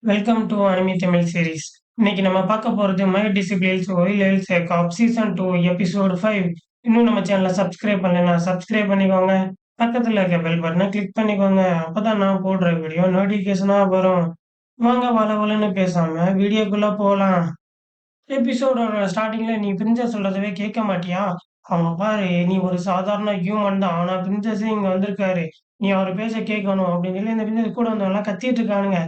Welcome to anime Tamil series. இன்னைக்கு நம்ம பார்க்க போறது மை டிசிப்ளின்ஸ் ஒயில் சேக்காப் சீசன் 2 எபிசோட் 5. இன்னும் நம்ம சேனலை சப்ஸ்கிரைப் பண்ணலைன்னா சப்ஸ்கிரைப் பண்ணிக்கோங்க. பக்கத்துல இருக்க பெல் பட்டனை கிளிக் பண்ணிக்கோங்க. அப்பதான் நான் போடுற வீடியோ நோட்டிபிகேஷனா வரும். வாங்க வளவலன்னு பேசாம வீடியோக்குள்ள போலாம். எபிசோடோட ஸ்டார்ட்டிங்ல நீ பிரின்சஸ் சொல்றதவே கேட்க மாட்டியா? அவன் பாரு நீ ஒரு சாதாரண ஹியூமன் தான். ஆனா பிரின்சஸே இங்க வந்திருக்காரு. நீ அவர் பேச்ச கேட்கணும் அப்படின்னு சொல்லி இந்த பிரின்சஸ் கூட வந்தவங்கலாம் கத்திட்டு இருக்கானுங்க.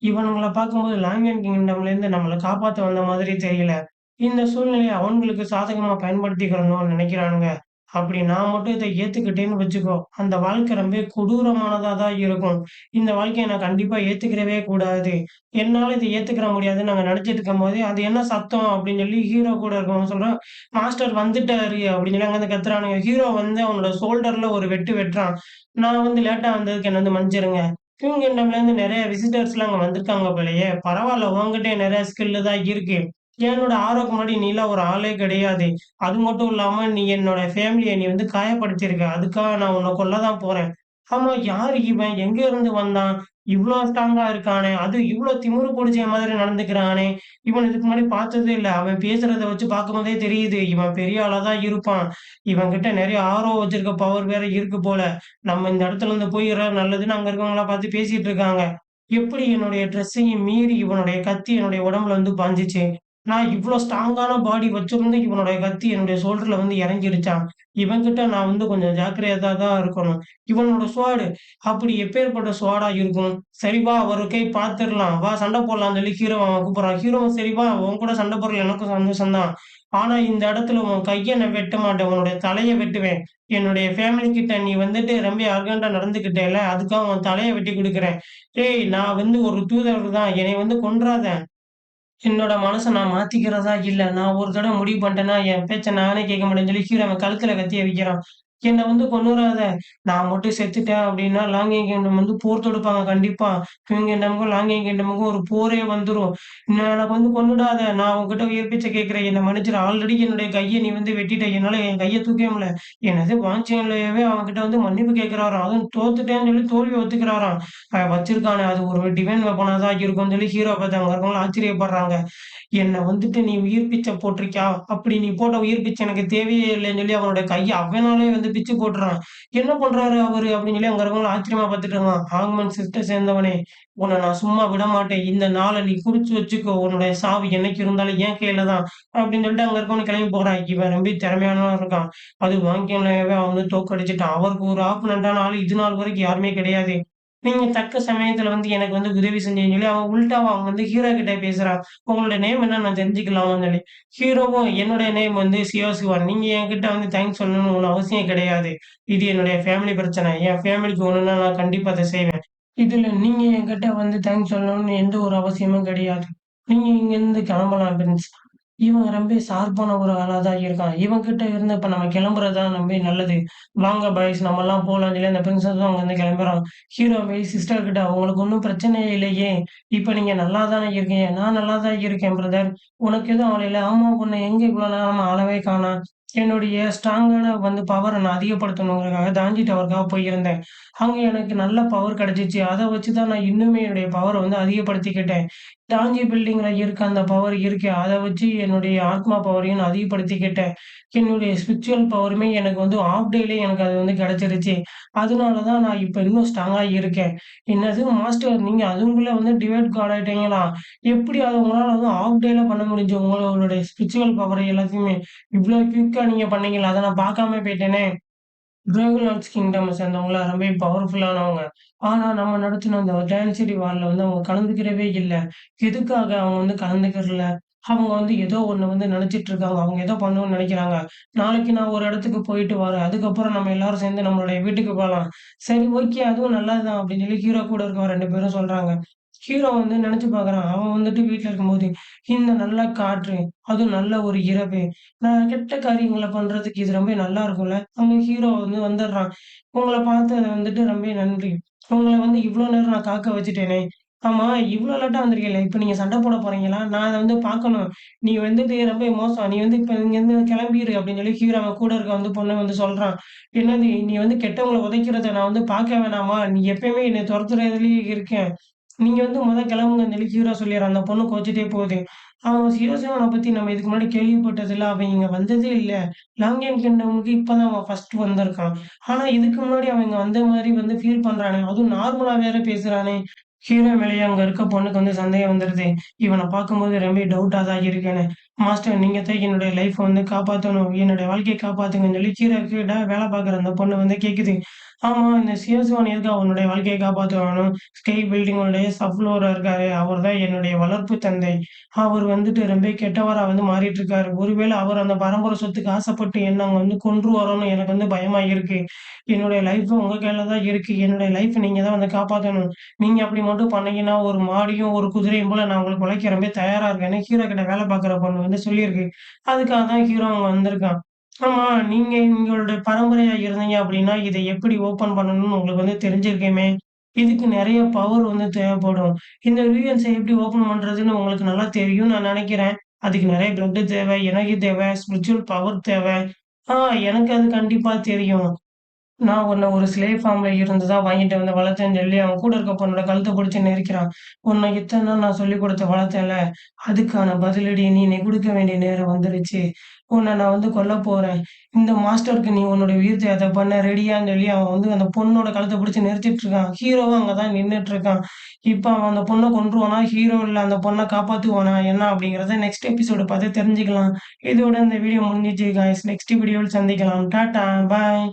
இவனுங்கள பார்க்கும்போது லாங்லியன் கிங்டம்லேருந்து நம்மள காப்பாத்த வந்த மாதிரி தெரியல. இந்த சூழ்நிலைய அவன்களுக்கு சாதகமா பயன்படுத்திக்கிறணும்னு நினைக்கிறானுங்க. அப்படி நான் மட்டும் இத ஏத்துக்கிட்டேன்னு வச்சுக்கோ, அந்த வாழ்க்கை ரொம்ப கொடூரமானதா தான் இருக்கும். இந்த வாழ்க்கைய நான் கண்டிப்பா ஏத்துக்கிறவே கூடாது. என்னால இத ஏத்துக்கிற முடியாதுன்னு நாங்க நெனச்சுட்டு இருக்கும்போதே, "அது என்ன சத்தம்?" அப்படின்னு சொல்லி ஹீரோ கூட இருக்கவன் சொல்றான். "மாஸ்டர் வந்துட்டாரு" அப்படின்னு சொல்லி அங்கருந்து கத்துறானுங்க. ஹீரோ வந்து அவனோட ஷோல்டர்ல ஒரு வெட்டு வெட்டுறான். "நான் வந்து லேட்டா வந்ததுக்கு என்ன வந்து மன்னிச்சிருங்க." கிங்டம்லேருந்து நெறைய விசிட்டர்ஸ்லாம் அங்க வந்திருக்காங்க போலயே! பரவால்ல உன்கிட்டயும் நெறைய ஸ்கில் தான் இருக்கு. என்னோட ஆரோக்கு முன்னாடி நீலாம் ஒரு ஆளே கிடையாது. அது மட்டும் இல்லாம நீ என்னோட ஃபேமிலிய நீ வந்து காயப்படுத்தியிருக்க. அதுக்காக நான் உன்ன கொல்ல தான் போறேன். ஆமா யாரு இவன்? எங்க இருந்து வந்தான்? இவ்ளோ ஸ்ட்ராங்கா இருக்கானே! அதுவும் இவ்ளோ திமிரு புடிச்ச மாதிரி நடந்துக்கிறானே! இவன இதுக்கு முன்னாடி பார்த்ததே இல்ல. அவன் பேசுறத வச்சு பார்க்கும்போதே தெரியுது. இவன் பெரிய ஆளா தான் இருப்பான். இவன்கிட்ட நெறைய ஆரோ வச்சிருக்க பவர் வேற இருக்கு போல. நம்ம இந்த இடத்துல இருந்து போயிர்றது நல்லதுன்னு அங்க இருக்கவங்கலாம் பார்த்து பேசிட்டு இருக்காங்க. எப்படி என்னுடைய ட்ரெஸ்ஸையும் மீறி இவனுடைய கத்தி என்னுடைய உடம்புல வந்து பாஞ்சுச்சு. நான் இவ்ளோ ஸ்ட்ராங்கான பாடி வச்சிருந்தும் இவனுடைய கத்தி என்னுடைய ஷோல்டர்ல வந்து இறங்கிருச்சாம். இவன்கிட்ட நான் வந்து கொஞ்சம் ஜாக்கிரதையா தான் இருக்கணும். இவனோட ஸ்வாடு அப்படி எப்பேர்ப்பட்ட ஸ்வாடா இருக்கும். சரி வா ஒரு கை பார்த்துரலாம். வா சண்டை போடலாம்ன்னு சொல்லி ஹீரோவ அவன் கூப்பிடுறான். ஹீரோவும் சரி வா உன் கூட சண்டை போடுறதுல எனக்கும் சந்தோஷம் தான். ஆனா இந்த இடத்துல உன் கைய நான் வெட்ட மாட்டேன். உன்னுடைய தலைய வெட்டுவேன். என்னுடைய ஃபேமிலி கிட்ட நீ வந்துட்டு ரொம்ப அரகன்ட்டா நடந்துக்கிட்டேல்ல, அதுக்காக உன் தலைய வெட்டிக் குடுக்குறேன். டேய்! நான் வந்து ஒரு தூதர் தான். என்னைய வந்து கொன்றாத! என்னோட மனச நான் மாத்திக்கிறதா இல்ல. நான் ஒரு தடவ முடிவு பண்ணிட்டேன்னா, என் பேச்ச நானே கேட்க மாட்டேன்னு சொல்லி ஹீரோ அவன் கழுத்துல கத்திய வைக்கிறான். என்ன வந்து கொன்னுறாத! நான் மட்டும் செத்துட்டேன் அப்டின்னா, லாங்கிங் கிங்டம் வந்து போர் தொடுப்பாங்க கண்டிப்பா. கிங் கிங்டமுக்கும், லாங்கிங் கிங்டமுக்கும் ஒரு போரே வந்துரும். எனக்கு வந்து கொன்னுடாத! நான் உன்கிட்ட உயிர் பிச்சை கேட்கிறேன். என்ன மன்னிச்சுரு. ஆல்ரெடி என்னுடைய கைய நீ வந்து வெட்டிட்ட. என்னால என் கைய தூக்கவே முடியல. என்னது வாஞ்சையாலேயே அவன்கிட்ட வந்து மன்னிப்பு கேட்கிறாராம். அதுவும் தோத்துட்டேன்னு சொல்லி தோல்விய ஒத்துக்கிறாராம். வச்சிருக்கானே அது ஒரு டிவைன் வெப்பனா தான் இருக்கும்னு சொல்லி ஹீரோ பார்த்து அங்க இருக்கவங்கலாம் ஆச்சரியப்படுறாங்க. என்ன வந்துட்டு நீ உயிர் பிச்சை போட்டிருக்கியா? அப்படி நீ போட்ட உயிர் பிச்சை எனக்கு தேவையே இல்லைன்னு சொல்லி அவனோட கைய அவனாலே வந்து பிச்சு போட்டுறான். என்ன பண்றாரு அவரு? அப்படின்னு சொல்லி அங்க இருக்கவங்கலாம் ஆச்சரியமா பார்த்துட்டு இருக்கான். ஹாங்மன் சிஸ்ட சேர்ந்தவனே, உன்ன நான் சும்மா விடமாட்டேன். இந்த நாள நீ குறிச்சு வச்சுக்கோ. உன்னுடைய சாவு என்னைக்கு இருந்தாலும் என் கையில தான். அப்படின்னு சொல்லிட்டு அங்க இருக்கவனும் கிளம்பி போறான். இவன் ரொம்ப திறமையானவனா இருக்கான். அது வாங்கியவனையவே அவன் வந்து தோற்கடிச்சுட்டான். அவருக்கு ஒரு ஆப்போனன்ட்டான ஆளு இது நாள் வரைக்கும் யாருமே கிடையாது. நீங்க தக்க சமயத்துல வந்து எனக்கு வந்து உதவி செஞ்சீங்கன்னு சொல்லி அவன் உல்டாவா அவன் வந்து ஹீரோ கிட்ட பேசுறான். உங்களோட நேம் என்னன்னு நான் தெரிஞ்சுக்கலாமான்னு சொல்லி. ஹீரோவும் என்னுடைய நேம் வந்து சிவசிவான். நீங்க என்கிட்ட வந்து தேங்க்ஸ் சொல்லணும்னு ஒண்ணும் அவசியம் கிடையாது. இது என்னுடைய ஃபேமிலி பிரச்சனை. என் ஃபேமிலிக்கு ஒண்ணுன்னா நான் கண்டிப்பா அத செய்வேன். இதுல நீங்க என்கிட்ட வந்து தேங்க்ஸ் சொல்லணும்னு எந்த ஒரு அவசியமும் கிடையாது. நீங்க இங்கருந்து கிளம்பலாம் பிரின்ஸ். இவன் ரொம்ப ஷார்ப்பான ஒரு ஆளா தான் இருக்கான். இவன் கிட்ட இருந்து இப்ப நம்ம கிளம்புறது தான் ரொம்ப நல்லது. வாங்க பாய்ஸ் நம்மலாம் போலாம்ன்னு சொல்லி அந்த பிரின்ஸஸும் அங்கருந்து கிளம்புறான். ஹீரோ போய் சிஸ்டர் கிட்ட "உங்களுக்கு ஒண்ணும் பிரச்சனையே இல்லையே! இப்ப நீங்க நல்லா தானே இருக்கீங்க." "நான் நல்லா தான் இருக்கேன் பிரதர். உனக்கு எதுவும் ஆவலைல்ல?" "ஆமா உன்ன எங்க இவ்வளோ நேரமா ஆளவே காணோம்." "என்னுடைய ஸ்ட்ராங்கான வந்து பவர நான் அதிகப்படுத்தணுங்கிறதுக்காக தாஞ்சி டவருக்காக போயிருந்தேன். அங்க எனக்கு நல்ல பவர் கிடைச்சுச்சு. அத வச்சு தான் நான் இன்னுமே என்னுடைய பவர வந்து அதிகப்படுத்திக்கிட்டேன். டாங்கி பில்டிங்ல இருக்க அந்த பவர் இருக்கே, அத வச்சு என்னுடைய ஆத்மா பவரையும் நான் அதிகப்படுத்திக்கிட்டேன். என்னுடைய ஸ்பிரிச்சுவல் பவருமே எனக்கு வந்து ஹால்ஃப் டேலயே எனக்கு அது வந்து கிடைச்சிருச்சு. அதனால தான் நான் இப்ப இன்னும் ஸ்ட்ராங்கா இருக்கேன். என்னது மாஸ்டர் நீங்க அதுக்குள்ள வந்து டிவைட் காட் ஆயிட்டீங்களா? எப்படி அத உங்களால வந்து ஹால்ஃப் டேல பண்ண முடிஞ்சு? உங்களுடைய ஸ்பிரிச்சுவல் பவர் எல்லாத்தையுமே இவ்ளோ குயிக்கா நீங்க பண்ணீங்களா? அத நான் பார்க்காம போயிட்டேனே! டிராகன்லான்ஸ் கிங்டம் சேர்ந்தவங்கள ரொம்ப பவர்ஃபுல்லானவங்க. ஆனா, நம்ம நடத்தின அந்த டான்சிட்டி வார்ல வந்து அவங்க கலந்துக்கிறவே இல்ல. எதுக்காக அவங்க வந்து கலந்துக்கிறல? அவங்க வந்து ஏதோ ஒண்ணு வந்து நெனச்சிட்டு இருக்காங்க. அவங்க ஏதோ பண்ணணும்னு நெனைக்கிறாங்க. நாளைக்கு நான் ஒரு இடத்துக்கு போயிட்டு வரேன். அதுக்கப்புறம் நம்ம எல்லாரும் சேர்ந்து நம்மளுடைய வீட்டுக்கு போலாம். சரி ஓகே. அதுவும் நல்லது தான் அப்படின்னு சொல்லி ஹீரோ கூட இருக்கவங்க 2 பேரும் சொல்றாங்க. ஹீரோ வந்து நெனச்சு பார்க்குறான். அவன் வந்துட்டு வீட்ல இருக்கும்போது, இந்த நல்ல காற்று, அதுவும் நல்ல ஒரு இரவு, நான் கெட்ட காரியங்கள பண்றதுக்கு இது ரொம்ப நல்லா இருக்கும்ல. அங்க ஹீரோ வந்து வந்துடுறான். உங்கள பார்த்தது வந்துட்டு ரொம்ப நன்றி. உங்கள வந்து இவ்ளோ நேரம் நான் காக்க வச்சுட்டேனே! ஆமா இவ்ளோ லேட்டா வந்திருக்கீங்களே! இப்ப நீங்க சண்ட போட போறீங்களா? நான் அத வந்து பார்க்கணும். நீ வந்துட்டு ரொம்ப மோசம். நீ வந்து இப்ப இங்கேருந்து கிளம்பிரு அப்படின்னு சொல்லி ஹீரோ அவன் கூட இருக்க வந்து பொண்ணு வந்து சொல்றான். என்னது நீ வந்து கெட்டவங்கள உதைக்கிறத நான் வந்து பார்க்க வேணாமா? நீ எப்பயுமே என்னை தொரத்துறதுலயே இருக்க. நீங்க வந்து மொத கிளம்புங்கன்னு சொல்லி ஹீரோ சொல்லிர்றான். அந்த பொண்ணு கோச்சுட்டே போகுது. அவன் சிவசிவன பத்தி நம்ம இதுக்கு முன்னாடி கேள்விப்பட்டதில்ல. அவன் இங்க வந்ததே இல்ல. லாங்கியன் கிங்டம்க்கு இப்ப தான் அவன் ஃபர்ஸ்ட் வந்திருக்கான். ஆனா இதுக்கு முன்னாடி அவன் இங்க வந்த மாரி வந்து ஃபீல் பண்றானே! அதுவும் நார்மலா வேற பேசுறானே! ஹீரோ மேலயே அங்க இருக்க பொண்ணுக்கு வந்து சந்தேகம் வந்துருது. இவன பார்க்கும்போது ரொம்ப டவுட்டா தான் இருக்குன்னு. மாஸ்டர் நீங்க தான் என்னுடைய லைஃப்ப வந்து காப்பாத்தணும். என்னுடைய வாழ்க்கைய காப்பாத்துங்கன்னு சொல்லி ஹீரோ கிட்ட வேலை பார்க்குற அந்த பொண்ணு வந்து கேட்குது. ஆமா இந்த சிவசிவன் எதுக்கு அவனுடைய வாழ்க்கைய காப்பாத்தணும்? ஸ்கை பில்டிங்கோடைய சப் ஃப்ளோரா இருக்காரு. அவர் தான் என்னுடைய வளர்ப்பு தந்தை. அவர் வந்துட்டு ரொம்ப கெட்டவரா வந்து மாறிட்டு இருக்காரு. ஒருவேள அவர் அந்த பரம்பரை சொத்துக்கு ஆசைப்பட்டு என்ன அங்க வந்து கொன்றுவாரோன்னு எனக்கு வந்து பயமா இருக்கு. என்னுடைய லைஃப் உங்க கையில தான் இருக்கு. என்னுடைய லைஃப் நீங்க தான் வந்து காப்பாத்தணும். நீங்க அப்படி மட்டும் பண்ணீங்கன்னா, ஒரு மாடியும், ஒரு குதிரையும் போல நான் உங்களுக்கு உழைக்க ரொம்ப தயாரா இருக்கேன்னு ஹீரோ கிட்ட வேலை பார்க்குற பொண்ணு வந்து சொல்லியிருக்கு. அதுக்காக தான் ஹீரோ அங்க வந்திருக்கான். ஆமா, நீங்க எங்களுடைய பரம்பரையா இருந்தீங்க அப்படின்னா, இத எப்படி ஓப்பன் பண்ணணும்னு உங்களுக்கு வந்து தெரிஞ்சிருக்குமே! இதுக்கு நெறைய பவர் வந்து தேவைப்படும். இந்த ரீயூஎன்ஸ எப்படி ஓப்பன் பண்றதுன்னு உங்களுக்கு நல்லா தெரியும்னு நான் நெனைக்கிறேன். அதுக்கு நெறைய பிளட் தேவை, எனர்ஜி தேவை, ஸ்பிரிச்சுவல் பவர் தேவை. ஆ எனக்கு அது கண்டிப்பா தெரியும். நான் உன்ன ஒரு ஸ்லேவ் ஃபார்ம்ல இருந்து தான் வாங்கிட்டு வந்து வளர்த்தேன்னு சொல்லி, அவன் கூட இருக்க பொண்ணோட கழுத்த புடிச்சு நெரிக்கிறான். உன்ன இத்தன நாள் நான் சொல்லிக் குடுத்து வளர்த்தேன்ல, அதுக்கான பதிலடி நீ குடுக்க வேண்டிய நேரம் வந்துருச்சு. உன்ன நான் வந்து கொல்லப் போறேன். இந்த மாஸ்டருக்கு நீ உன்னுடைய உயிர் தியாகத்த பண்ண ரெடியான்னு சொல்லி, அவன் வந்து அந்த பொண்ணோட கழுத்த புடிச்சு நெரிச்சிட்டு இருக்கான். ஹீரோவும் அங்க தான் நின்னுட்டு இருக்கான். இப்ப அவன் அந்த பொண்ண கொன்றுவானா? ஹீரோ இல்ல அந்த பொண்ண காப்பாத்துவானா? என்ன அப்படிங்கிறத நெக்ஸ்ட் எபிசோட பார்த்து தெரிஞ்சுக்கலாம். இதோட இந்த வீடியோ முடிஞ்சுச்சு காய்ஸ். நெக்ஸ்ட் வீடியோவில் சந்திக்கலாம். டாட்டா! பாய்.